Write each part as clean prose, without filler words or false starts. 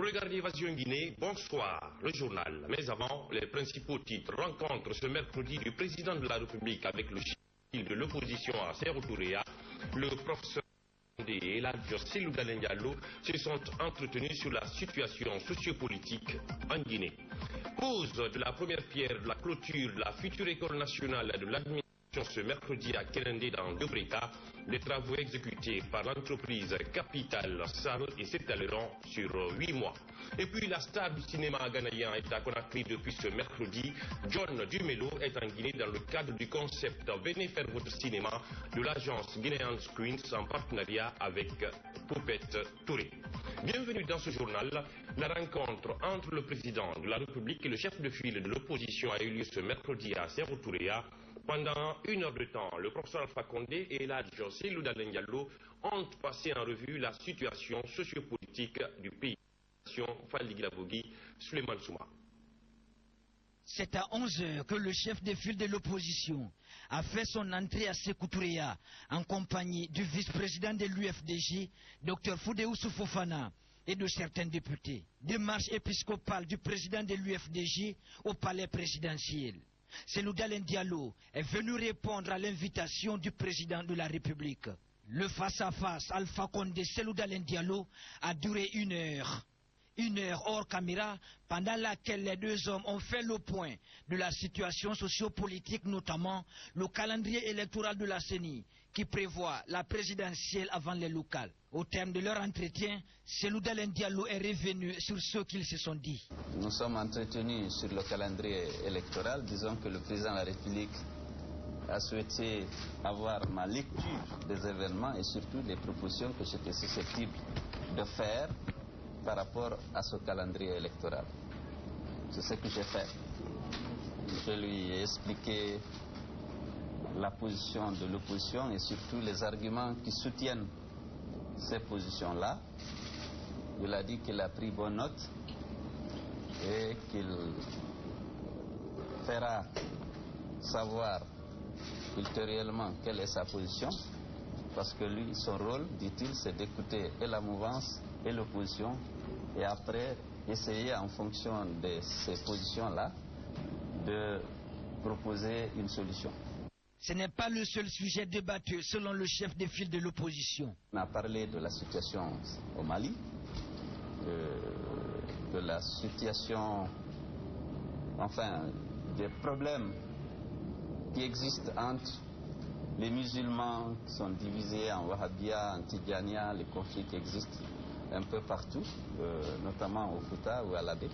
Vous regardez Évasion Guinée, bonsoir, le journal. Mais avant, les principaux titres. Rencontre ce mercredi du président de la République avec le chef de l'opposition à Sékou Touré, le professeur et l'adjoint Cellou Dalein Diallo se sont entretenus sur la situation sociopolitique en Guinée. Pose de la première pierre de la clôture de la future école nationale de l'administration ce mercredi à Kéréndé dans Dobreka, les travaux exécutés par l'entreprise Capital SAL et s'étaleront sur 8 mois. Et puis la star du cinéma ghanéen est à Conakry depuis ce mercredi. John Dumelo est en Guinée dans le cadre du concept Venez faire votre cinéma de l'agence Guinean Screens en partenariat avec Poupette Touré. Bienvenue dans ce journal. La rencontre entre le président de la République et le chef de file de l'opposition a eu lieu ce mercredi à Sékou Touré. Pendant 1 heure de temps, le professeur Alpha Condé et l'adjoint Cellou Dalein Diallo ont passé en revue la situation sociopolitique du pays. C'est à 11 heures que le chef de file de l'opposition a fait son entrée à Sékou Touré en compagnie du vice-président de l'UFDJ, Dr Foudé Oussou Fofana, et de certains députés. Démarche épiscopale du président de l'UFDJ au palais présidentiel. Cellou Dalein Diallo est venu répondre à l'invitation du président de la République. Le face-à-face Alpha Condé Cellou Dalein Diallo a duré 1 heure. 1 heure hors caméra, pendant laquelle les deux hommes ont fait le point de la situation sociopolitique, notamment le calendrier électoral de la CENI, qui prévoit la présidentielle avant les locales. Au terme de leur entretien, Cellou Dalein Diallo est revenu sur ce qu'ils se sont dit. Nous sommes entretenus sur le calendrier électoral. Disons que le président de la République a souhaité avoir ma lecture des événements et surtout des propositions que j'étais susceptible de faire par rapport à ce calendrier électoral. C'est ce que j'ai fait. Je lui ai expliqué la position de l'opposition et surtout les arguments qui soutiennent ces positions-là. Il a dit qu'il a pris bonne note et qu'il fera savoir ultérieurement quelle est sa position, parce que lui, son rôle, dit-il, c'est d'écouter et la mouvance et l'opposition et après essayer en fonction de ces positions-là de proposer une solution. Ce n'est pas le seul sujet débattu selon le chef de file de l'opposition. On a parlé de la situation au Mali, de la situation, enfin, des problèmes qui existent entre les musulmans qui sont divisés en Wahhabia, en Tidjania, les conflits qui existent un peu partout, notamment au Fouta ou à l'Abbé.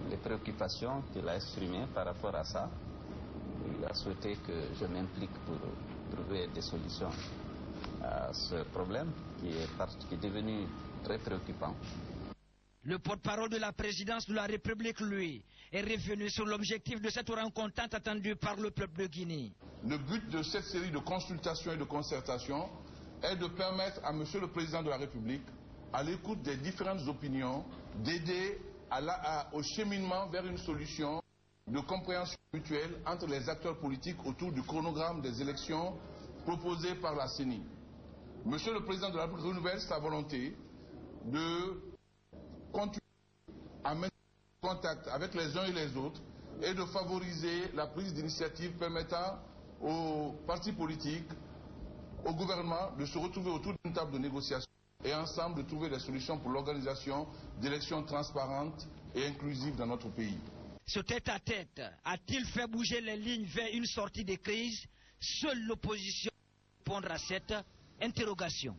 Les préoccupations qu'il a exprimées par rapport à ça. Il a souhaité que je m'implique pour trouver des solutions à ce problème qui est devenu très préoccupant. Le porte-parole de la présidence de la République, lui, est revenu sur l'objectif de cette rencontre tant attendue par le peuple de Guinée. Le but de cette série de consultations et de concertations est de permettre à Monsieur le Président de la République, à l'écoute des différentes opinions, d'aider au cheminement vers une solution de compréhension mutuelle entre les acteurs politiques autour du chronogramme des élections proposées par la CENI. Monsieur le Président de la République renouvelle sa volonté de continuer à maintenir contact avec les uns et les autres et de favoriser la prise d'initiatives permettant aux partis politiques, au gouvernement de se retrouver autour d'une table de négociation et ensemble de trouver des solutions pour l'organisation d'élections transparentes et inclusives dans notre pays. Ce tête-à-tête a-t-il fait bouger les lignes vers une sortie de crise? Seule l'opposition peut répondre à cette interrogation.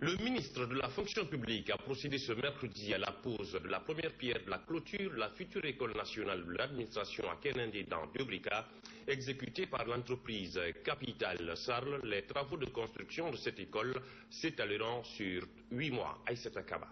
Le ministre de la fonction publique a procédé ce mercredi à la pose de la première pierre de la clôture de la future école nationale de l'administration à Kéréndé dans Dobreka, exécutée par l'entreprise Capital SAL. Les travaux de construction de cette école s'étaleront sur 8 mois. Aïssata Kaba.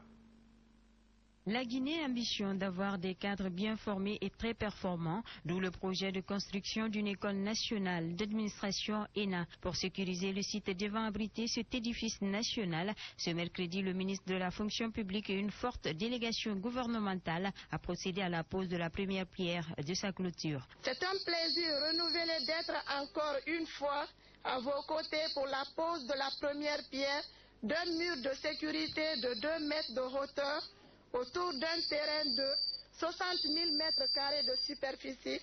La Guinée ambitionne d'avoir des cadres bien formés et très performants, d'où le projet de construction d'une école nationale d'administration ENA. Pour sécuriser le site devant abriter cet édifice national, ce mercredi, le ministre de la fonction publique et une forte délégation gouvernementale a procédé à la pose de la première pierre de sa clôture. C'est un plaisir renouvelé d'être encore une fois à vos côtés pour la pose de la première pierre d'un mur de sécurité de 2 mètres de hauteur autour d'un terrain de 60 000 mètres carrés de superficie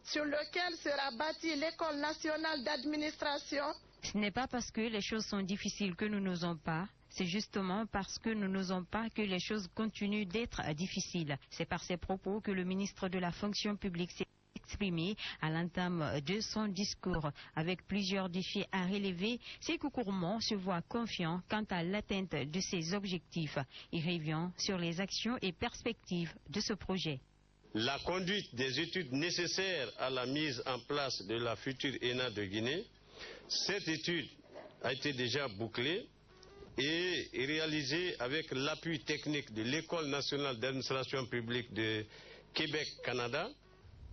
sur lequel sera bâtie l'École nationale d'administration. Ce n'est pas parce que les choses sont difficiles que nous n'osons pas. C'est justement parce que nous n'osons pas que les choses continuent d'être difficiles. C'est par ces propos que le ministre de la fonction publique s'est exprimé à l'entame de son discours. Avec plusieurs défis à relever, Sékou Kourmon se voit confiant quant à l'atteinte de ses objectifs. Il revient sur les actions et perspectives de ce projet. La conduite des études nécessaires à la mise en place de la future ENA de Guinée. Cette étude a été déjà bouclée et réalisée avec l'appui technique de l'École nationale d'administration publique de Québec, Canada.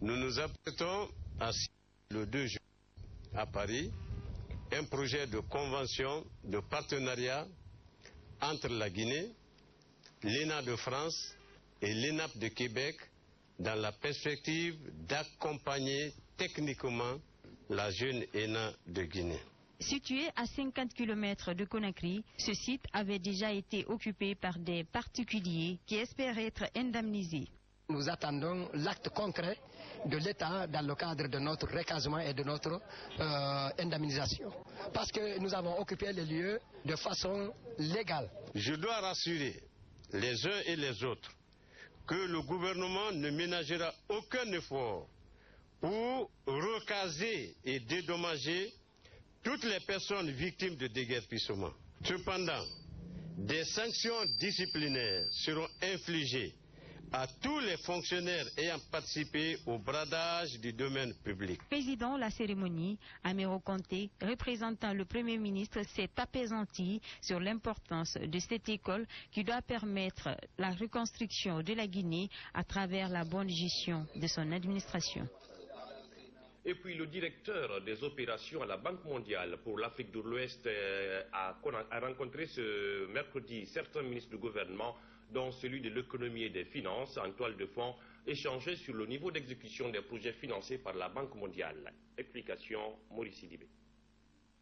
Nous nous apprêtons à signer le 2 juin à Paris un projet de convention de partenariat entre la Guinée, l'ENA de France et l'ENAP de Québec dans la perspective d'accompagner techniquement la jeune ENA de Guinée. Situé à 50 km de Conakry, ce site avait déjà été occupé par des particuliers qui espéraient être indemnisés. Nous attendons l'acte concret de l'État dans le cadre de notre recasement et de notre indemnisation. Parce que nous avons occupé les lieux de façon légale. Je dois rassurer les uns et les autres que le gouvernement ne ménagera aucun effort pour recaser et dédommager toutes les personnes victimes de déguerpissement. Cependant, des sanctions disciplinaires seront infligées à tous les fonctionnaires ayant participé au bradage du domaine public. Président de la cérémonie, Améro Conté, représentant le Premier ministre, s'est apaisanti sur l'importance de cette école qui doit permettre la reconstruction de la Guinée à travers la bonne gestion de son administration. Et puis le directeur des opérations à la Banque mondiale pour l'Afrique de l'Ouest a rencontré ce mercredi certains ministres du gouvernement, dont celui de l'économie et des finances, en toile de fond, échangé sur le niveau d'exécution des projets financés par la Banque mondiale. Explication, Maurice Sidibé.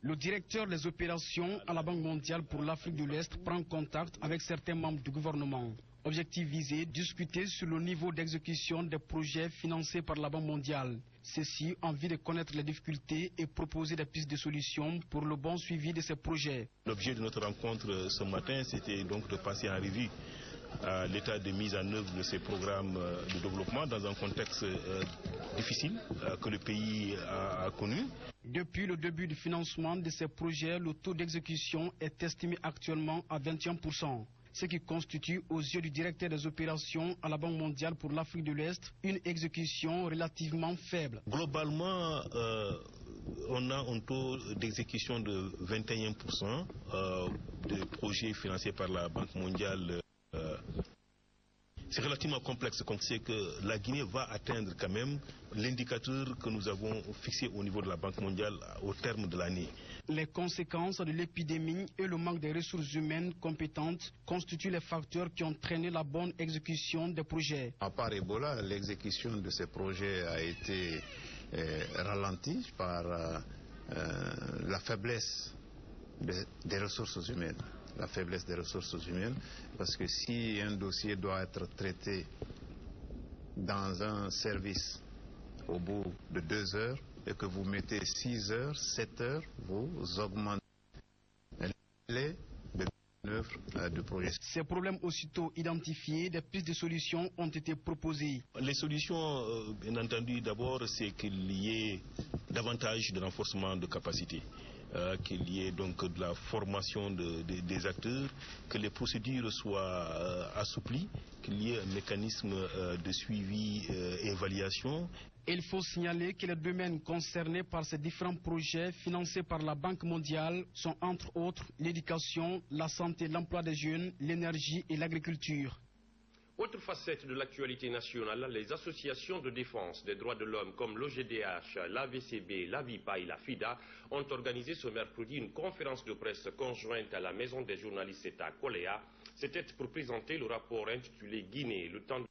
Le directeur des opérations à la Banque mondiale pour l'Afrique de l'Est prend contact avec certains membres du gouvernement. Objectif visé, discuter sur le niveau d'exécution des projets financés par la Banque mondiale. Ceci en vue de connaître les difficultés et proposer des pistes de solutions pour le bon suivi de ces projets. L'objet de notre rencontre ce matin, c'était donc de passer en revue l'état de mise en œuvre de ces programmes de développement dans un contexte difficile que le pays a connu. Depuis le début du financement de ces projets, le taux d'exécution est estimé actuellement à 21%. Ce qui constitue aux yeux du directeur des opérations à la Banque mondiale pour l'Afrique de l'Est une exécution relativement faible. Globalement, on a un taux d'exécution de 21% de projets financés par la Banque mondiale. C'est relativement complexe, on sait que la Guinée va atteindre quand même l'indicateur que nous avons fixé au niveau de la Banque mondiale au terme de l'année. Les conséquences de l'épidémie et le manque de ressources humaines compétentes constituent les facteurs qui ont traîné la bonne exécution des projets. À part Ebola, l'exécution de ces projets a été ralentie par la faiblesse des ressources humaines. La faiblesse des ressources humaines, parce que si un dossier doit être traité dans un service au bout de 2 heures et que vous mettez 6 heures, 7 heures, vous augmentez les œuvre du projet. Ces problèmes aussitôt identifiés, des pistes de solutions ont été proposées. Les solutions, bien entendu, d'abord, c'est qu'il y ait davantage de renforcement de capacité. Qu'il y ait donc de la formation des acteurs, que les procédures soient assouplies, qu'il y ait un mécanisme de suivi et évaluation. Il faut signaler que les domaines concernés par ces différents projets financés par la Banque mondiale sont entre autres l'éducation, la santé, l'emploi des jeunes, l'énergie et l'agriculture. Autre facette de l'actualité nationale, les associations de défense des droits de l'homme comme l'OGDH, l'AVCB, l'AVIPA et la FIDA ont organisé ce mercredi une conférence de presse conjointe à la maison des journalistes à Koléa. C'était pour présenter le rapport intitulé Guinée, le temps de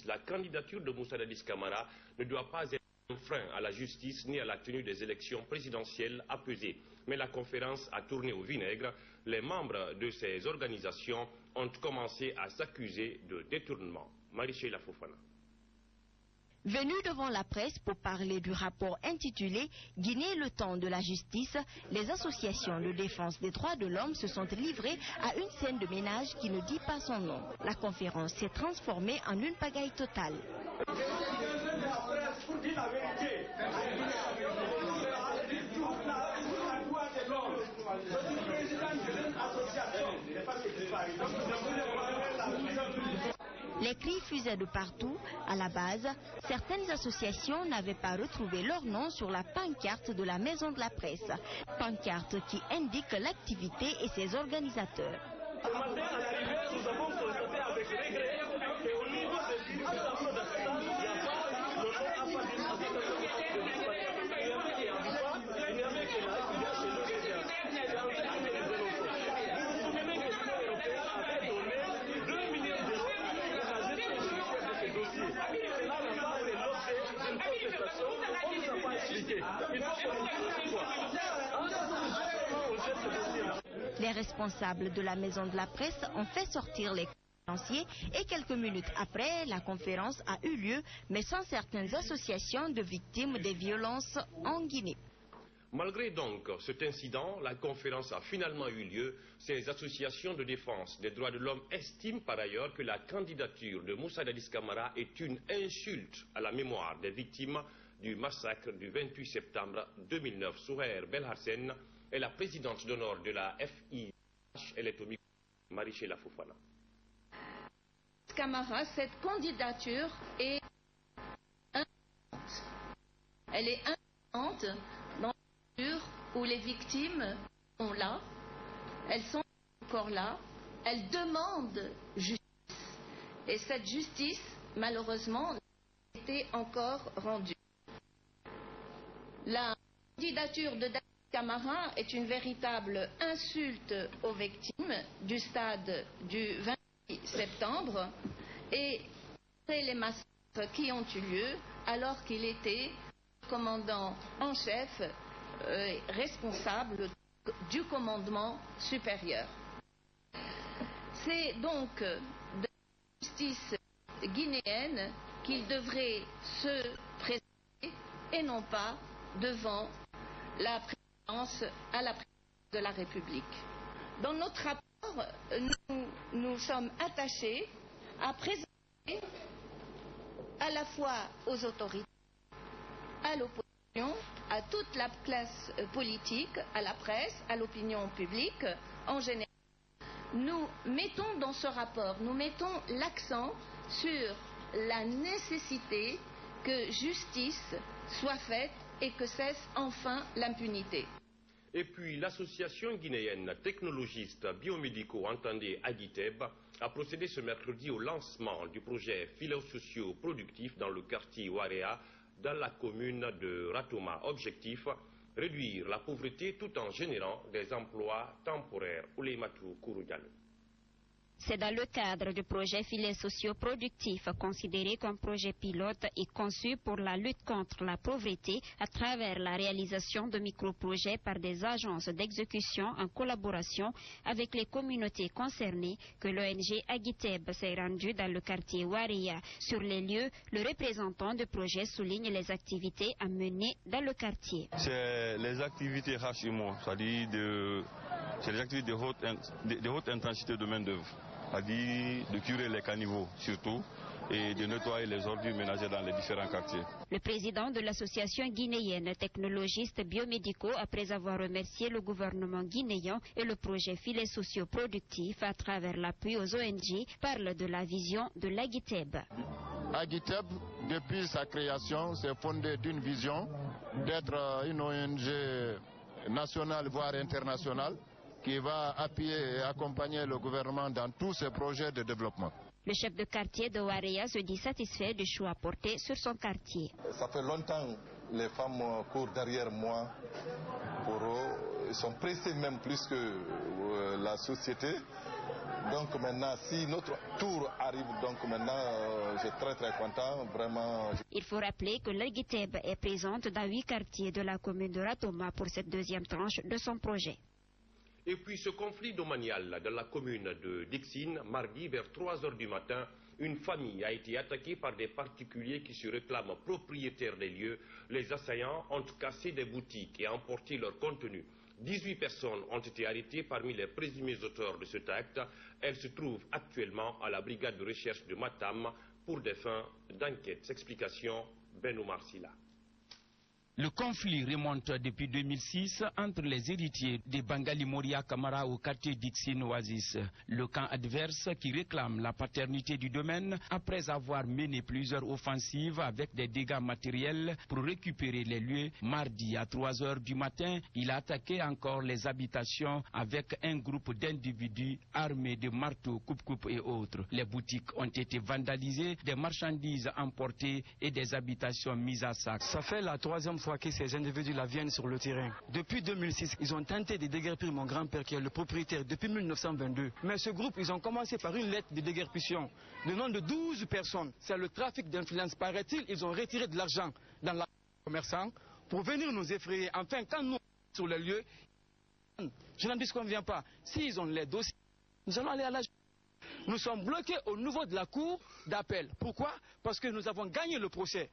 la candidature de Moussa Dadis Camara ne doit pas être un frein à la justice ni à la tenue des élections présidentielles apaisées. Mais la conférence a tourné au vinaigre. Les membres de ces organisations ont commencé à s'accuser de détournement. Marie-Sheila Fofana. Venus devant la presse pour parler du rapport intitulé « Guinée, le temps de la justice », les associations de défense des droits de l'homme se sont livrées à une scène de ménage qui ne dit pas son nom. La conférence s'est transformée en une pagaille totale. Les cris fusaient de partout. À la base, certaines associations n'avaient pas retrouvé leur nom sur la pancarte de la Maison de la Presse. Pancarte qui indique l'activité et ses organisateurs. Ce matin, à l'arrivée, nous avons constaté avec regret qu'au niveau des tableaux d'assistance, il n'y a pas le nom à pas il n'y avait que la filière chez nous déjà. C'est en fait que nous dénonçons. Vous vous souvenez que l'Union européenne avait donné 2 millions d'euros pour la gestion judiciaire de ces dossiers. Cela n'a pas fait l'objet d'une contestation. On ne nous a pas expliqué. Il faut qu'on nous dise pourquoi. On gère ce dossier-là. Les responsables de la Maison de la Presse ont fait sortir les conférenciers et quelques minutes après, la conférence a eu lieu, mais sans certaines associations de victimes des violences en Guinée. Malgré donc cet incident, la conférence a finalement eu lieu. Ces associations de défense des droits de l'homme estiment par ailleurs que la candidature de Moussa Dadis Camara est une insulte à la mémoire des victimes du massacre du 28 septembre 2009. Souhair Belharsen est la présidente d'honneur de la FIH. Elle est au micro de Marie-Sheila Fofana. Camara, cette candidature est inquiétante. Elle est inquiétante dans la mesure où les victimes sont là, elles sont encore là, elles demandent justice. Et cette justice, malheureusement, n'a pas été encore rendue. La candidature de Dadis Camara est une véritable insulte aux victimes du stade du 28 septembre et les massacres qui ont eu lieu alors qu'il était commandant en chef responsable du commandement supérieur. C'est donc de la justice guinéenne qu'il devrait se présenter et non pas devant la présidence à la présidence de la République. Dans notre rapport, nous sommes attachés à présenter à la fois aux autorités, à l'opposition, à toute la classe politique, à la presse, à l'opinion publique en général. Nous mettons dans ce rapport, nous mettons l'accent sur la nécessité que justice soit faite et que cesse enfin l'impunité. Et puis l'association guinéenne technologistes biomédicaux entendez Agiteb a procédé ce mercredi au lancement du projet philo-socio-productif dans le quartier Ouarea, dans la commune de Ratouma. Objectif, réduire la pauvreté tout en générant des emplois temporaires. Ouleimatou Kouroudialou. C'est dans le cadre du projet filet socio-productif considéré comme projet pilote et conçu pour la lutte contre la pauvreté à travers la réalisation de micro-projets par des agences d'exécution en collaboration avec les communautés concernées que l'ONG Agiteb s'est rendue dans le quartier Ouarea. Sur les lieux, le représentant du projet souligne les activités à mener dans le quartier. C'est les activités HMO, c'est-à-dire c'est les activités de haute intensité de main-d'œuvre. C'est-à-dire de curer les caniveaux surtout et de nettoyer les ordures ménagères dans les différents quartiers. Le président de l'association guinéenne technologistes biomédicaux, après avoir remercié le gouvernement guinéen et le projet filet socio-productif à travers l'appui aux ONG, parle de la vision de l'Agiteb. Agiteb, depuis sa création, s'est fondée d'une vision d'être une ONG nationale voire internationale qui va appuyer et accompagner le gouvernement dans tous ses projets de développement. Le chef de quartier de Ouarea se dit satisfait du choix porté sur son quartier. Ça fait longtemps que les femmes courent derrière moi. Pour eux, ils sont pressés même plus que la société. Donc maintenant, si notre tour arrive, donc maintenant, je suis très très content, vraiment. Il faut rappeler que l'Agiteb est présente dans 8 quartiers de la commune de Ratouma pour cette deuxième tranche de son projet. Et puis ce conflit domanial dans la commune de Dixine, mardi vers 3 h du matin, une famille a été attaquée par des particuliers qui se réclament propriétaires des lieux. Les assaillants ont cassé des boutiques et emporté leur contenu. 18 personnes ont été arrêtées parmi les présumés auteurs de cet acte. Elles se trouvent actuellement à la brigade de recherche de Matam pour des fins d'enquête. Explication Benoumar Silla. Le conflit remonte depuis 2006 entre les héritiers de Bangali Moria Kamara au quartier Dixine Oasis. Le camp adverse qui réclame la paternité du domaine après avoir mené plusieurs offensives avec des dégâts matériels pour récupérer les lieux. Mardi à 3 h du matin, il a attaqué encore les habitations avec un groupe d'individus armés de marteaux, coupe-coupe et autres. Les boutiques ont été vandalisées, des marchandises emportées et des habitations mises à sac. Ça fait la troisième fois que ces individus-là viennent sur le terrain. Depuis 2006, ils ont tenté de déguerpir mon grand-père qui est le propriétaire depuis 1922. Mais ce groupe, ils ont commencé par une lettre de déguerpissement. Le nom de 12 personnes. C'est le trafic d'influence. Paraît-il, ils ont retiré de l'argent dans la commerçant pour venir nous effrayer. Enfin, quand nous sommes sur le lieu, je n'en disconviens pas. S'ils ont les dossiers, nous allons aller à la... Nous sommes bloqués au niveau de la cour d'appel. Pourquoi? Parce que nous avons gagné le procès.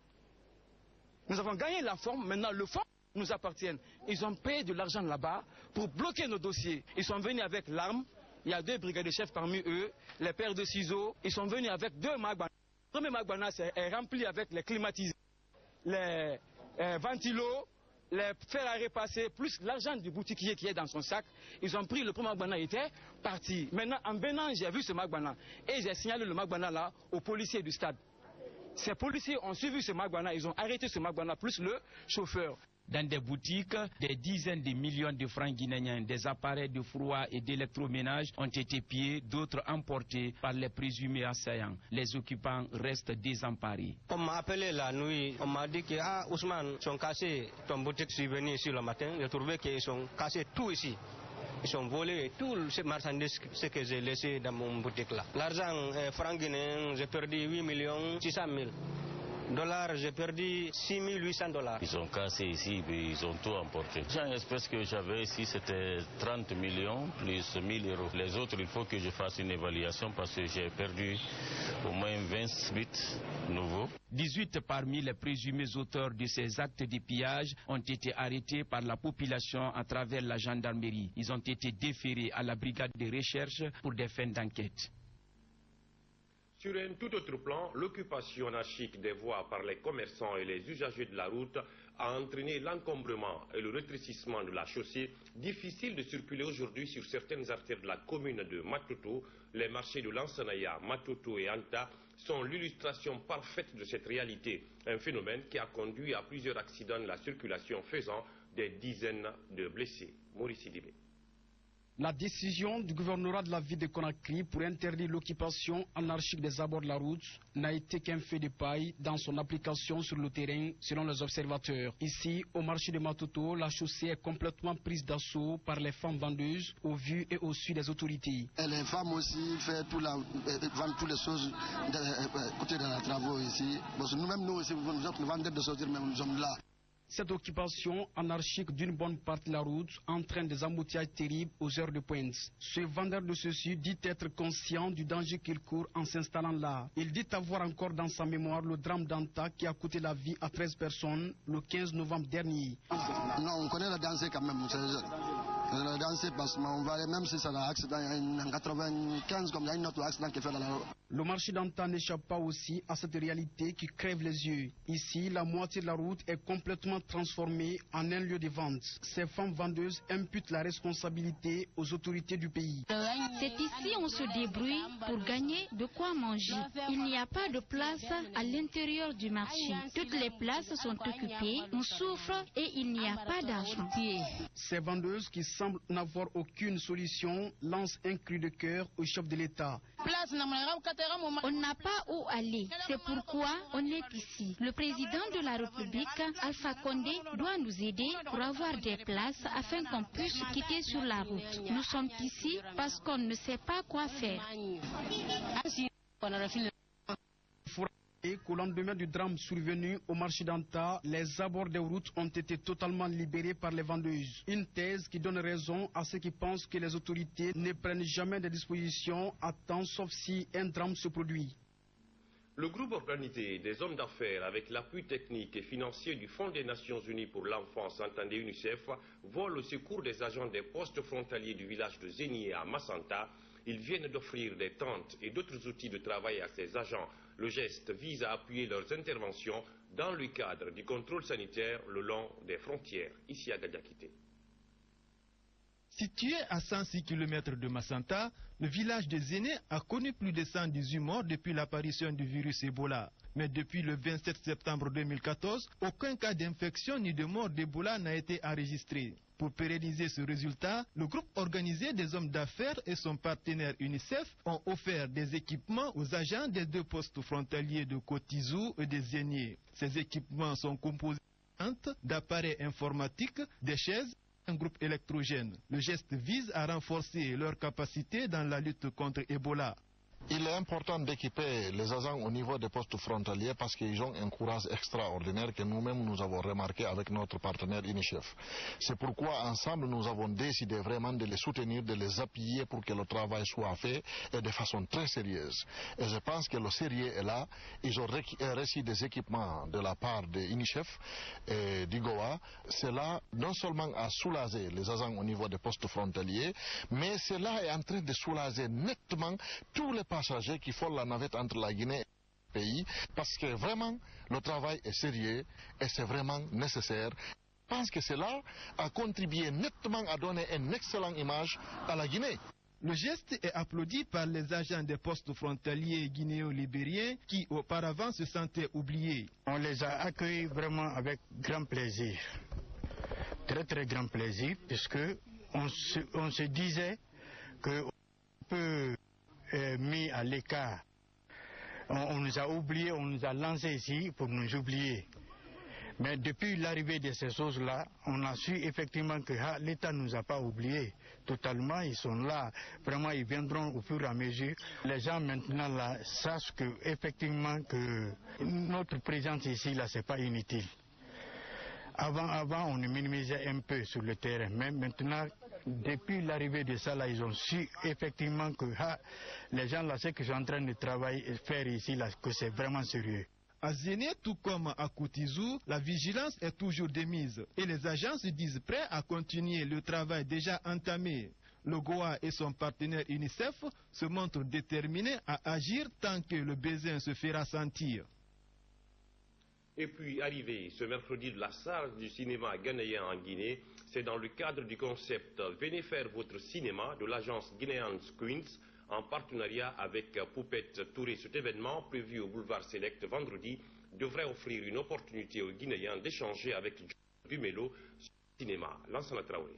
Nous avons gagné la forme, maintenant le fond nous appartient. Ils ont payé de l'argent là-bas pour bloquer nos dossiers. Ils sont venus avec l'arme, il y a 2 brigadiers chefs parmi eux, les paires de ciseaux. Ils sont venus avec 2 magbanas. Le premier magbana est rempli avec les climatiseurs, les ventilos, les fers à repasser, plus l'argent du boutiquier qui est dans son sac. Ils ont pris le premier magbana et étaient partis. Maintenant, en venant, j'ai vu ce magbana et j'ai signalé le magbana là aux policiers du stade. Ces policiers ont suivi ce magbana, ils ont arrêté ce magbana plus le chauffeur. Dans des boutiques, des dizaines de millions de francs guinéens, des appareils de froid et d'électroménage ont été pillés, d'autres emportés par les présumés assaillants. Les occupants restent désemparés. On m'a appelé la nuit, on m'a dit que Ousmane, ils ont cassé ton boutique, je suis venu ici le matin, j'ai trouvé qu'ils ont cassé tout ici. Ils ont volé tout ces marchandises que j'ai laissé dans mon boutique là. L'argent franc guinéen, j'ai perdu 8 600 000. Dollars, j'ai perdu 6 800 $. Ils ont cassé ici, puis ils ont tout emporté. J'ai l'espèce que j'avais ici, c'était 30 millions plus 1 000 €. Les autres, il faut que je fasse une évaluation parce que j'ai perdu au moins 28 nouveaux. 18 parmi les présumés auteurs de ces actes de pillage ont été arrêtés par la population à travers la gendarmerie. Ils ont été déférés à la brigade de recherche pour des fins d'enquête. Sur un tout autre plan, l'occupation anarchique des voies par les commerçants et les usagers de la route a entraîné l'encombrement et le rétrécissement de la chaussée. Difficile de circuler aujourd'hui sur certaines artères de la commune de Matoto. Les marchés de Lansanaya, Matoto et Anta sont l'illustration parfaite de cette réalité. Un phénomène qui a conduit à plusieurs accidents de la circulation faisant des dizaines de blessés. Maurice Sidibé. La décision du gouvernorat de la ville de Conakry pour interdire l'occupation anarchique des abords de la route n'a été qu'un fait de paille dans son application sur le terrain, selon les observateurs. Ici, au marché de Matoto, la chaussée est complètement prise d'assaut par les femmes vendeuses au vu et au su des autorités. Et les femmes aussi vendent toutes les choses côté de la travaux ici. Nous-mêmes, nous aussi, nous sommes vendeurs de sortir, mais nous sommes là. Cette occupation anarchique d'une bonne partie de la route entraîne des embouteillages terribles aux heures de pointe. Ce vendeur de ceci dit être conscient du danger qu'il court en s'installant là. Il dit avoir encore dans sa mémoire le drame d'Anta qui a coûté la vie à 13 personnes le 15 novembre dernier. Non, on connaît la danser quand même. La danser parce qu'on va aller, même si c'est un accident, en 95, comme il y a un autre accident qui fait dans la route. Le marché d'Anta n'échappe pas aussi à cette réalité qui crève les yeux. Ici, la moitié de la route est complètement transformée en un lieu de vente. Ces femmes vendeuses imputent la responsabilité aux autorités du pays. C'est ici on se débrouille pour gagner de quoi manger. Il n'y a pas de place à l'intérieur du marché. Toutes les places sont occupées, on souffre et il n'y a pas d'argent. Ces vendeuses qui semblent n'avoir aucune solution lancent un cri de cœur au chef de l'État. On n'a pas où aller. C'est pourquoi on est ici. Le président de la République, Alpha Condé, doit nous aider pour avoir des places afin qu'on puisse quitter sur la route. Nous sommes ici parce qu'on ne sait pas quoi faire. Et qu'au lendemain du drame survenu au marché d'Anta, les abords des routes ont été totalement libérés par les vendeuses. Une thèse qui donne raison à ceux qui pensent que les autorités ne prennent jamais des dispositions à temps, sauf si un drame se produit. Le groupe organisé des hommes d'affaires avec l'appui technique et financier du Fonds des Nations Unies pour l'enfance, entendez UNICEF, vole au secours des agents des postes frontaliers du village de Zénié à Massanta. Ils viennent d'offrir des tentes et d'autres outils de travail à ces agents. Le geste vise à appuyer leurs interventions dans le cadre du contrôle sanitaire le long des frontières, ici à Gadiakité. Situé à 106 km de Massanta, le village de Zéné a connu plus de 118 morts depuis l'apparition du virus Ebola. Mais depuis le 27 septembre 2014, aucun cas d'infection ni de mort d'Ebola n'a été enregistré. Pour pérenniser ce résultat, le groupe organisé des hommes d'affaires et son partenaire UNICEF ont offert des équipements aux agents des deux postes frontaliers de Kotizou et de Zénié. Ces équipements sont composés d'appareils informatiques, des chaises, un groupe électrogène. Le geste vise à renforcer leur capacité dans la lutte contre Ebola. Il est important d'équiper les agents au niveau des postes frontaliers parce qu'ils ont un courage extraordinaire que nous-mêmes nous avons remarqué avec notre partenaire UNICEF. C'est pourquoi ensemble nous avons décidé vraiment de les soutenir, de les appuyer pour que le travail soit fait et de façon très sérieuse. Et je pense que le sérieux est là. Ils ont reçu des équipements de la part de UNICEF et d'IGOA. Cela non seulement a soulagé les agents au niveau des postes frontaliers, mais cela est en train de soulager nettement tous les passagers qui font la navette entre la Guinée et le pays, parce que vraiment le travail est sérieux et c'est vraiment nécessaire. Je pense que cela a contribué nettement à donner une excellente image à la Guinée. Le geste est applaudi par les agents des postes frontaliers guinéo-libériens qui auparavant se sentaient oubliés. On les a accueillis vraiment avec grand plaisir, très très grand plaisir, puisque on se disait qu'on peut mis à l'écart. On nous a oubliés, on nous a lancés ici pour nous oublier. Mais depuis l'arrivée de ces choses-là, on a su effectivement que l'État ne nous a pas oubliés. Totalement, ils sont là. Vraiment, ils viendront au fur et à mesure. Les gens maintenant là sachent que effectivement que notre présence ici là, c'est pas inutile. Avant, on minimisait un peu sur le terrain, mais maintenant, depuis l'arrivée de ça, là, ils ont su effectivement que les gens là, ceux qui sont en train de travailler et faire ici, là, que c'est vraiment sérieux. À Zéné, tout comme à Kotizou, la vigilance est toujours de mise et les agents se disent prêts à continuer le travail déjà entamé. Le GOA et son partenaire UNICEF se montrent déterminés à agir tant que le besoin se fera sentir. Et puis, arrivé ce mercredi de la salle du cinéma ghanéen en Guinée, c'est dans le cadre du concept « Venez faire votre cinéma » de l'agence Guinean Queens, en partenariat avec Poupette Touré. Cet événement, prévu au boulevard Select vendredi, devrait offrir une opportunité aux Guinéens d'échanger avec Dumelo sur le cinéma. Lansana Traoré.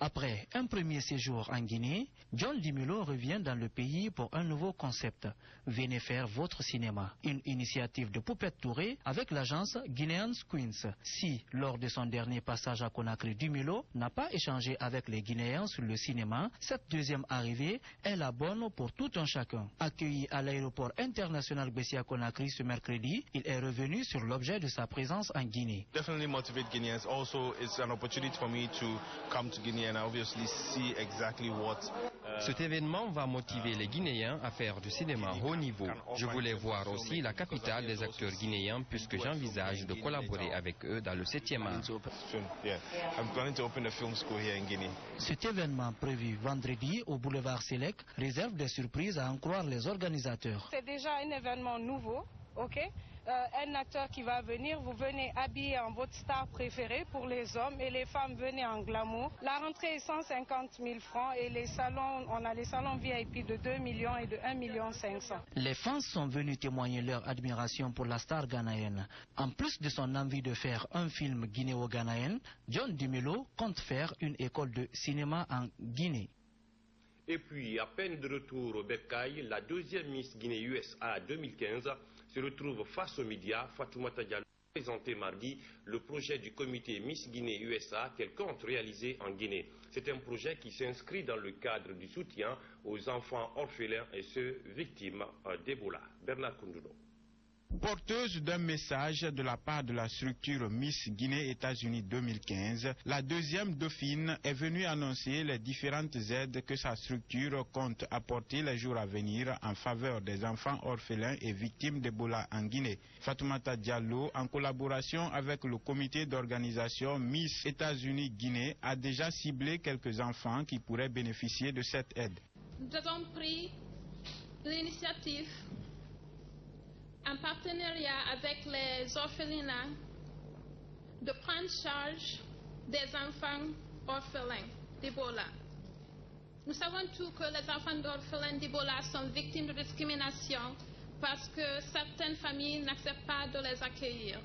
Après un premier séjour en Guinée, John Dumelo revient dans le pays pour un nouveau concept. Venez faire votre cinéma. Une initiative de Poupette Touré avec l'agence Guinean Queens. Si, lors de son dernier passage à Conakry, Dumelo n'a pas échangé avec les Guinéens sur le cinéma, cette deuxième arrivée est la bonne pour tout un chacun. Accueilli à l'aéroport international Bessia Conakry ce mercredi, il est revenu sur l'objet de sa présence en Guinée. Definitely motivate Guineans. Also, it's an opportunity for me to come to Guinea and obviously see exactly what. Cet événement va motiver les Guinéens à faire du cinéma haut niveau. Je voulais voir aussi la capitale des acteurs guinéens puisque j'envisage de collaborer avec eux dans le 7e art. Cet événement prévu vendredi au boulevard Select réserve des surprises à en croire les organisateurs. C'est déjà un événement nouveau, ok? Un acteur qui va venir, vous venez habillé en votre star préférée pour les hommes et les femmes venez en glamour. La rentrée est 150 000 francs et les salons, on a les salons VIP de 2 millions et de 1,5 million. Les fans sont venus témoigner leur admiration pour la star ghanéenne. En plus de son envie de faire un film guinéo-ghanéen, John Dumelo compte faire une école de cinéma en Guinée. Et puis, à peine de retour au Bercail, la deuxième Miss Guinée USA 2015 se retrouve face aux médias. Fatoumata Diallo présenté mardi le projet du comité Miss Guinée USA qu'elle compte réaliser en Guinée. C'est un projet qui s'inscrit dans le cadre du soutien aux enfants orphelins et ceux victimes d'Ebola. Bernard Koundouno. Porteuse d'un message de la part de la structure Miss Guinée-États-Unis 2015, la deuxième dauphine est venue annoncer les différentes aides que sa structure compte apporter les jours à venir en faveur des enfants orphelins et victimes d'Ebola en Guinée. Fatoumata Diallo, en collaboration avec le comité d'organisation Miss États-Unis Guinée, a déjà ciblé quelques enfants qui pourraient bénéficier de cette aide. Nous avons pris l'initiative en partenariat avec les orphelinats de prendre charge des enfants orphelins d'Ebola. Nous savons tous que les enfants orphelins d'Ebola sont victimes de discrimination parce que certaines familles n'acceptent pas de les accueillir.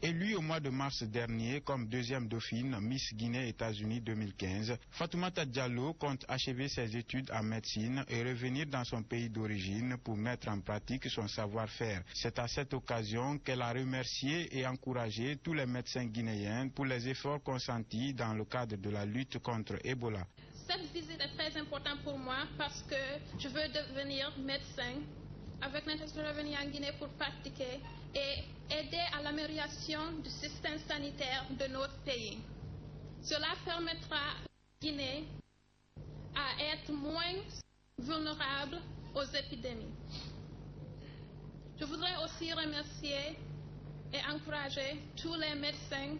Élue au mois de mars dernier comme deuxième dauphine Miss Guinée-États-Unis 2015, Fatoumata Diallo compte achever ses études en médecine et revenir dans son pays d'origine pour mettre en pratique son savoir-faire. C'est à cette occasion qu'elle a remercié et encouragé tous les médecins guinéens pour les efforts consentis dans le cadre de la lutte contre Ebola. Cette visite est très importante pour moi parce que je veux devenir médecin avec l'intention de revenir en Guinée pour pratiquer et aider à l'amélioration du système sanitaire de notre pays. Cela permettra à la Guinée à être moins vulnérable aux épidémies. Je voudrais aussi remercier et encourager tous les médecins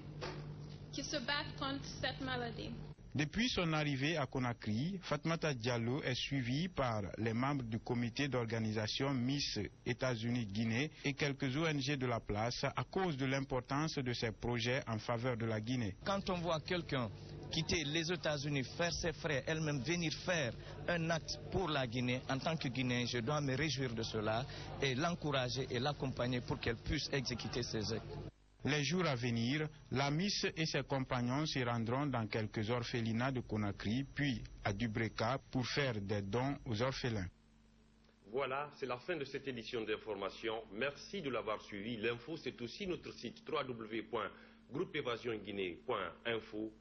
qui se battent contre cette maladie. Depuis son arrivée à Conakry, Fatoumata Diallo est suivie par les membres du comité d'organisation Miss États-Unis Guinée et quelques ONG de la place à cause de l'importance de ces projets en faveur de la Guinée. Quand on voit quelqu'un quitter les États-Unis, faire ses frais, elle-même venir faire un acte pour la Guinée, en tant que Guinéen, je dois me réjouir de cela et l'encourager et l'accompagner pour qu'elle puisse exécuter ses actes. Les jours à venir, la Miss et ses compagnons se rendront dans quelques orphelinats de Conakry, puis à Dubreka pour faire des dons aux orphelins. Voilà, c'est la fin de cette édition d'information. Merci de l'avoir suivi. L'info, c'est aussi notre site www.groupeevasionguinée.info.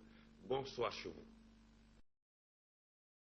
Bonsoir chez vous.